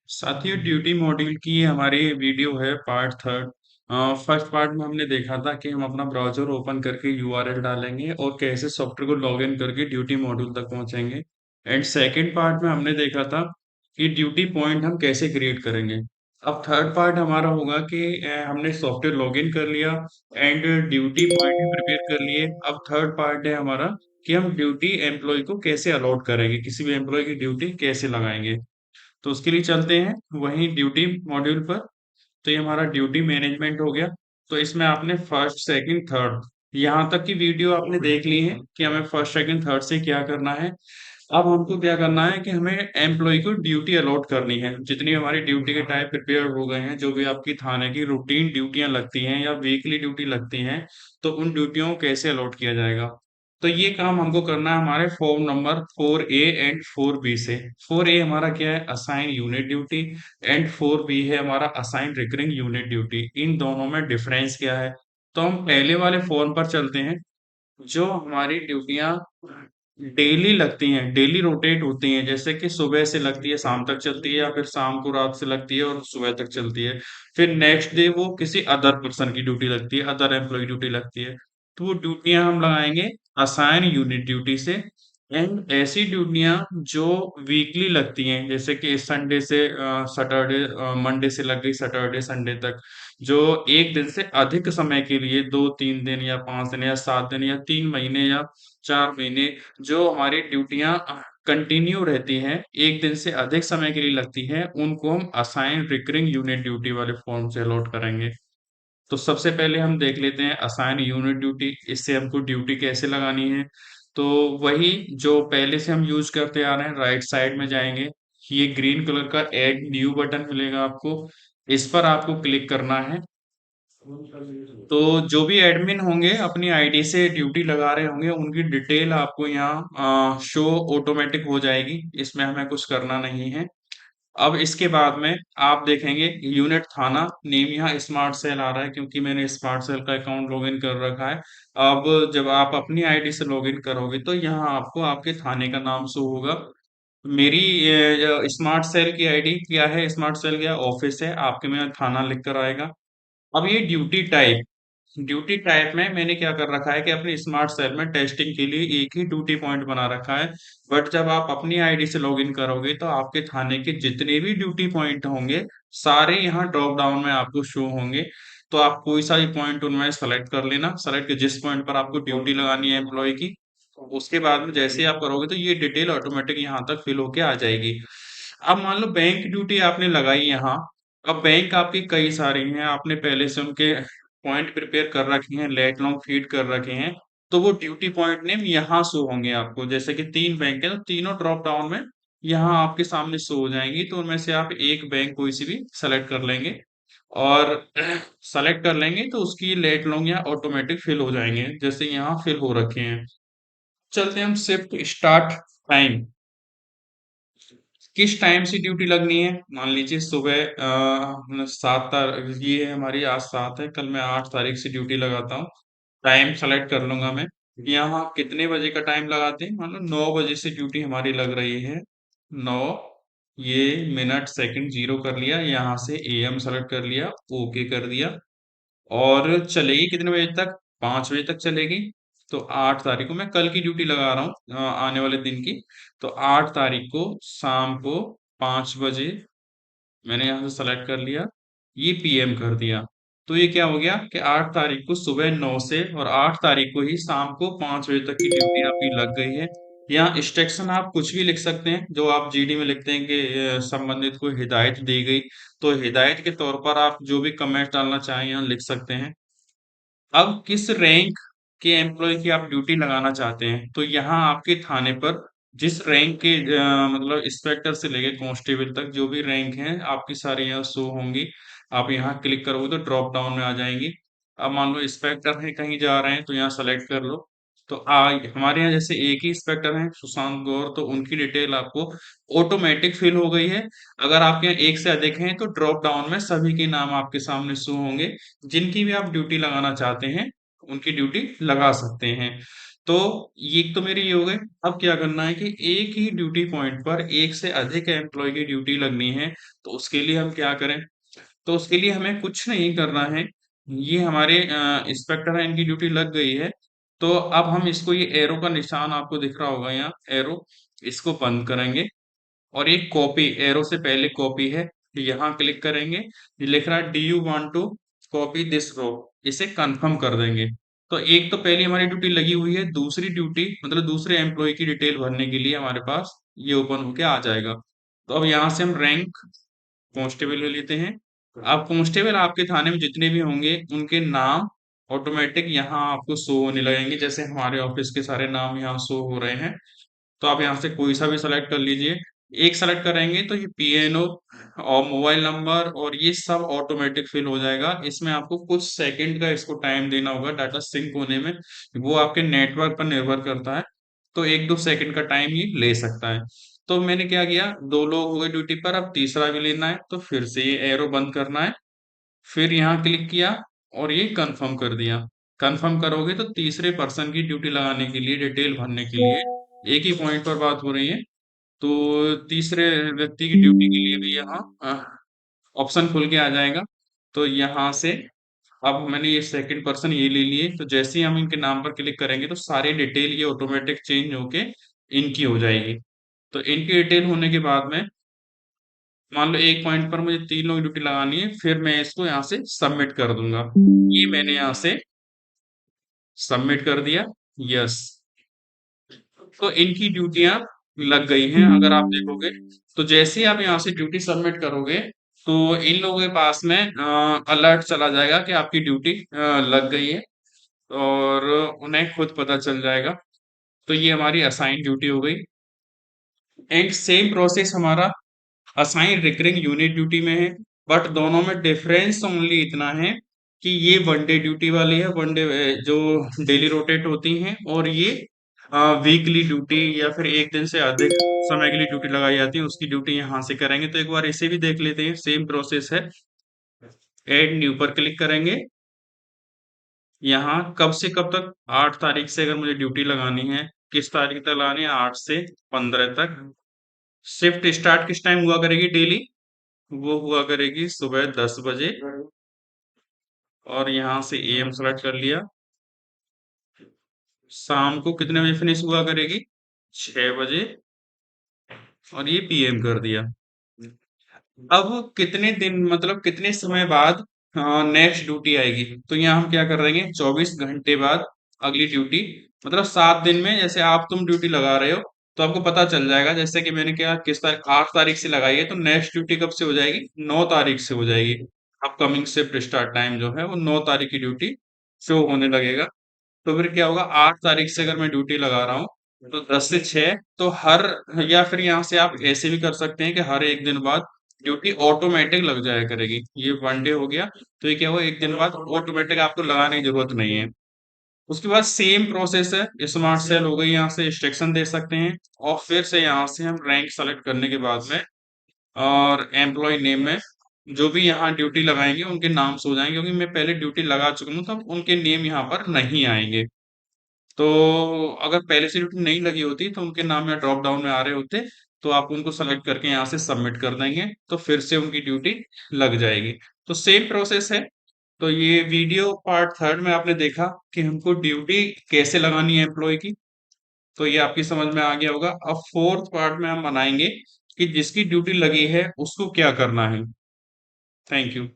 साथियों, duty module की ये हमारी वीडियो है पार्ट थर्ड। फर्स्ट पार्ट में हमने देखा था कि हम अपना ब्राउज़र ओपन करके यूआरएल डालेंगे और कैसे सॉफ्टवेयर को लॉगिन करके ड्यूटी मॉड्यूल तक पहुंचेंगे। एंड सेकंड पार्ट में हमने देखा था कि ड्यूटी पॉइंट हम कैसे क्रिएट करेंगे। अब थर्ड पार्ट हमारा होगा कि हमने सॉफ्टवेयर लॉगिन कर लिया एंड ड्यूटी पॉइंट भी प्रिपेयर कर लिए। अब थर्ड पार्ट है हमारा कि हम ड्यूटी एम्प्लॉय को कैसे अलॉट करेंगे, किसी भी एम्प्लॉय की ड्यूटी कैसे लगाएंगे। तो उसके लिए चलते हैं वहीं ड्यूटी मॉड्यूल पर। तो ये हमारा ड्यूटी मैनेजमेंट हो गया। तो इसमें आपने फर्स्ट सेकंड थर्ड यहाँ तक की वीडियो आपने देख ली है कि हमें फर्स्ट सेकंड थर्ड से क्या करना है। अब हमको क्या करना है कि हमें एम्प्लॉय को ड्यूटी अलॉट करनी है। जितनी हमारी ड्यूटी के टाइप प्रिपेयर हो गए हैं, जो भी आपकी थाने की रूटीन ड्यूटियां लगती हैं या वीकली ड्यूटी लगती हैं, तो उन ड्यूटियों को कैसे अलॉट किया जाएगा। तो ये काम हमको करना है हमारे form number 4A and 4B से। 4A हमारा क्या है, assign unit duty, and 4B है हमारा असाइन रिकरिंग यूनिट ड्यूटी। इन दोनों में डिफरेंस क्या है। तो हम पहले वाले फॉर्म पर चलते हैं। जो हमारी ड्यूटियां डेली लगती हैं, डेली रोटेट होती हैं, जैसे कि सुबह से लगती है शाम तक चलती है, या फिर शाम को रात से लगती है और सुबह तक चलती है। फिर नेक्स्ट डे वो किसी अदर पर्सन की ड्यूटी लगती है, अदर एम्प्लॉय ड्यूटी लगती है। तो वो ड्यूटियां हम लगाएंगे असाइन यूनिट ड्यूटी से। एंड ऐसी ड्यूटियां जो वीकली लगती हैं, जैसे कि संडे से सैटरडे, मंडे से लग गई सैटरडे संडे तक, जो एक दिन से अधिक समय के लिए, 2-3 दिन या 5 दिन या 7 दिन या 3 महीने या 4 महीने, जो हमारी ड्यूटियां कंटिन्यू रहती हैं, एक दिन से अधिक समय के लिए लगती हैं, उनको हम असाइन रिकरिंग यूनिट ड्यूटी वाले फॉर्म से अलॉट करेंगे। तो सबसे पहले हम देख लेते हैं असाइन यूनिट ड्यूटी, इससे हमको ड्यूटी कैसे लगानी है। तो वही जो पहले से हम यूज करते आ रहे हैं, राइट साइड में जाएंगे, ये ग्रीन कलर का ऐड न्यू बटन मिलेगा आपको, इस पर आपको क्लिक करना है। तो जो भी एडमिन होंगे अपनी आईडी से ड्यूटी लगा रहे होंगे, उनकी डिटेल आपको यहाँ शो ऑटोमेटिक हो जाएगी, इसमें हमें कुछ करना नहीं है। अब इसके बाद में आप देखेंगे यूनिट थाना नेम, यहाँ स्मार्ट सेल आ रहा है क्योंकि मैंने स्मार्ट सेल का अकाउंट लॉगिन कर रखा है। अब जब आप अपनी आईडी से लॉगिन करोगे तो यहाँ आपको आपके थाने का नाम शो होगा। मेरी स्मार्ट सेल की आईडी क्या है, स्मार्ट सेल क्या ऑफिस है, आपके में थाना लिख कर आएगा। अब ये ड्यूटी टाइप में मैंने क्या कर रखा है कि अपने स्मार्ट सेल में टेस्टिंग के लिए एक ही ड्यूटी पॉइंट बना रखा है। बट जब आप अपनी आईडी से लॉगिन करोगे तो आपके थाने के जितने भी ड्यूटी पॉइंट होंगे, सारे यहाँ ड्रॉप डाउन में आपको शो होंगे। तो आप कोई सा भी पॉइंट उनमें सेलेक्ट कर लेना, सेलेक्ट जिस पॉइंट पर आपको ड्यूटी लगानी है एम्प्लॉय की। उसके बाद में जैसे ही आप करोगे तो ये डिटेल ऑटोमेटिक यहाँ तक फिल होके आ जाएगी। अब मान लो बैंक ड्यूटी आपने लगाई यहाँ। अब बैंक आपकी कई सारी हैं, आपने पहले से उनके पॉइंट प्रिपेयर कर रखे हैं, लेट लॉन्ग फीड कर रखे हैं। तो वो ड्यूटी पॉइंट नेम यहाँ शो होंगे आपको, जैसे कि 3 बैंक है तो तीनों ड्रॉप डाउन में यहाँ आपके सामने शो हो जाएंगी। तो उनमें से आप एक बैंक कोई सी भी सेलेक्ट कर लेंगे और सेलेक्ट कर लेंगे तो उसकी लेट लॉन्ग यहाँ ऑटोमेटिक फिल हो जाएंगे, जैसे यहाँ फिल हो रखे हैं। चलते हैं हम शिफ्ट स्टार्ट टाइम, किस टाइम से ड्यूटी लगनी है। मान लीजिए सुबह 7 तारीख, ये है हमारी आज 7 है, कल मैं 8 तारीख से ड्यूटी लगाता हूँ। टाइम सेलेक्ट कर लूंगा मैं। यहाँ कितने बजे का टाइम लगाते हैं, मान लो 9 बजे से ड्यूटी हमारी लग रही है। 9, ये मिनट सेकंड जीरो कर लिया, यहाँ से एएम सेलेक्ट कर लिया, ओके कर दिया। और चलेगी कितने बजे तक, 5 बजे तक चलेगी। तो 8 तारीख को मैं कल की ड्यूटी लगा रहा हूँ, आने वाले दिन की। तो 8 तारीख को शाम को 5 बजे मैंने यहाँ से सेलेक्ट कर लिया, ये पीएम कर दिया। तो ये क्या हो गया कि 8 तारीख को सुबह 9 से और 8 तारीख को ही शाम को 5 बजे तक की ड्यूटी आपकी लग गई है। यहाँ इंस्ट्रक्शन आप कुछ भी लिख सकते हैं, जो आप जीडी में लिखते हैं कि संबंधित को हिदायत दी गई। तो हिदायत के तौर पर आप जो भी कमेंट डालना चाहें यहाँ लिख सकते हैं। अब किस रैंक के एम्प्लॉय की आप ड्यूटी लगाना चाहते हैं, तो यहाँ आपके थाने पर जिस रैंक के मतलब इंस्पेक्टर से लेके कांस्टेबल तक जो भी रैंक हैं आपकी सारी यहाँ शो होंगी। आप यहाँ क्लिक करोगे तो ड्रॉप डाउन में आ जाएंगी। अब मान लो इंस्पेक्टर है कहीं जा रहे हैं तो यहाँ सेलेक्ट कर लो। तो हमारे यहाँ जैसे एक ही इंस्पेक्टर हैं सुशांत गौर, तो उनकी डिटेल आपको ऑटोमेटिक फिल हो गई है। अगर आपके यहाँ एक से अधिक हैं तो ड्रॉप डाउन में सभी के नाम आपके सामने शो होंगे। जिनकी भी आप ड्यूटी लगाना चाहते हैं उनकी ड्यूटी लगा सकते हैं। तो ये तो मेरी ये हो गई। अब क्या करना है कि एक ही ड्यूटी पॉइंट पर एक से अधिक एम्प्लॉय की ड्यूटी लगनी है। तो उसके लिए हम क्या करें? तो उसके लिए हमें कुछ नहीं करना है। ये हमारे इंस्पेक्टर है, इनकी ड्यूटी लग गई है। तो अब हम इसको, ये एरो का निशान आपको दिख रहा होगा यहाँ, एरो, इसको बंद करेंगे। और एक कॉपी, एरो से पहले कॉपी है, यहाँ क्लिक करेंगे। ये लिख रहा है, do you want to copy this row, इसे कंफर्म कर देंगे। तो एक तो पहली हमारी ड्यूटी लगी हुई है, दूसरी ड्यूटी मतलब दूसरे एम्प्लॉय की डिटेल भरने के लिए हमारे पास ये ओपन होके आ जाएगा। तो अब यहाँ से हम रैंक कांस्टेबल ले लेते हैं। अब कांस्टेबल आपके थाने में जितने भी होंगे उनके नाम ऑटोमेटिक यहाँ आपको शो होने लगेंगे, जैसे हमारे ऑफिस के सारे नाम यहाँ शो हो रहे हैं। तो आप यहाँ से कोई सा भी सेलेक्ट कर लीजिए। एक सेलेक्ट करेंगे तो ये पीएनओ और मोबाइल नंबर और ये सब ऑटोमेटिक फिल हो जाएगा। इसमें आपको कुछ सेकंड का इसको टाइम देना होगा डाटा सिंक होने में, वो आपके नेटवर्क पर निर्भर करता है। तो 1-2 सेकंड का टाइम ये ले सकता है। तो मैंने क्या किया, 2 लोग हो गए ड्यूटी पर, अब तीसरा भी लेना है, तो फिर से ये एरो बंद करना है। फिर यहाँ क्लिक किया और ये कंफर्म कर दिया। कंफर्म करोगे तो तीसरे पर्सन की ड्यूटी लगाने के लिए, डिटेल भरने के लिए, एक ही पॉइंट पर बात हो रही है, तो तीसरे व्यक्ति की ड्यूटी के लिए भी यहाँ ऑप्शन खुल के आ जाएगा। तो यहाँ से अब मैंने ये सेकंड पर्सन ये ले लिए, तो जैसे ही हम इनके नाम पर क्लिक करेंगे तो सारी डिटेल ये ऑटोमेटिक चेंज होके इनकी हो जाएगी। तो इनकी डिटेल होने के बाद में, मान लो एक पॉइंट पर मुझे 3 लोग की ड्यूटी लगानी है, फिर मैं इसको यहाँ से सबमिट कर दूंगा। ये मैंने यहाँ से सबमिट कर दिया। यस। तो इनकी ड्यूटियां लग गई हैं, अगर आप देखोगे। तो जैसे ही आप यहाँ से ड्यूटी सबमिट करोगे तो इन लोगों के पास में अलर्ट चला जाएगा कि आपकी ड्यूटी लग गई है, और उन्हें खुद पता चल जाएगा। तो ये हमारी असाइन ड्यूटी हो गई। एंड सेम प्रोसेस हमारा असाइन रिकरिंग यूनिट ड्यूटी में है। बट दोनों में डिफरेंस ओनली इतना है कि ये वन डे ड्यूटी वाली है, वन डे जो डेली रोटेट होती हैं, और ये वीकली ड्यूटी या फिर एक दिन से अधिक समय के लिए ड्यूटी लगाई जाती है, उसकी ड्यूटी यहाँ से करेंगे। तो एक बार इसे भी देख लेते हैं, सेम प्रोसेस है। एड न्यू पर क्लिक करेंगे। यहाँ कब से कब तक, 8 तारीख से अगर मुझे ड्यूटी लगानी है, किस तारीख तक लगानी है, 8 से 15 तक। शिफ्ट स्टार्ट किस टाइम हुआ करेगी डेली, वो हुआ करेगी सुबह 10 बजे। और यहाँ से एएम सेलेक्ट कर लिया। शाम को कितने बजे फिनिश हुआ करेगी, 6 बजे। और ये पीएम कर दिया। अब कितने दिन मतलब कितने समय बाद नेक्स्ट ड्यूटी आएगी, तो यहाँ हम क्या कर देंगे, 24 घंटे बाद अगली ड्यूटी। मतलब 7 दिन में, जैसे आप तुम ड्यूटी लगा रहे हो तो आपको पता चल जाएगा, जैसे कि मैंने क्या, किस तारीख, 8 तारीख से लगाई है, तो नेक्स्ट ड्यूटी कब से हो जाएगी, 9 तारीख से हो जाएगी। अपकमिंग शिफ्ट स्टार्ट टाइम जो है वो 9 तारीख की ड्यूटी शो होने लगेगा। तो फिर क्या होगा, 8 तारीख से अगर मैं ड्यूटी लगा रहा हूँ तो 10 से 6, तो हर, या फिर यहाँ से आप ऐसे भी कर सकते हैं कि हर एक दिन बाद ड्यूटी ऑटोमेटिक लग जाया करेगी। ये वन डे हो गया, तो ये क्या हुआ, एक दिन बाद ऑटोमेटिक आपको लगाने की जरूरत नहीं है। उसके बाद सेम प्रोसेस है, स्मार्ट सेल हो गई, यहाँ से इंस्ट्रक्शन दे सकते हैं। और फिर से यहाँ से हम रैंक सेलेक्ट करने के बाद में, और एम्प्लॉय नेम में जो भी यहाँ ड्यूटी लगाएंगे उनके नाम से हो जाएंगे, क्योंकि मैं पहले ड्यूटी लगा चुका हूँ, तो अब उनके नेम यहाँ पर नहीं आएंगे। तो अगर पहले से ड्यूटी नहीं लगी होती तो उनके नाम यहाँ ड्रॉप डाउन में आ रहे होते, तो आप उनको सेलेक्ट करके यहाँ से सबमिट कर देंगे, तो फिर से उनकी ड्यूटी लग जाएगी। तो सेम प्रोसेस है। तो ये वीडियो पार्ट थर्ड में आपने देखा कि हमको ड्यूटी कैसे लगानी है एम्प्लॉय की, तो ये आपकी समझ में आ गया होगा। अब फोर्थ पार्ट में हम बनाएंगे कि जिसकी ड्यूटी लगी है उसको क्या करना है। Thank you.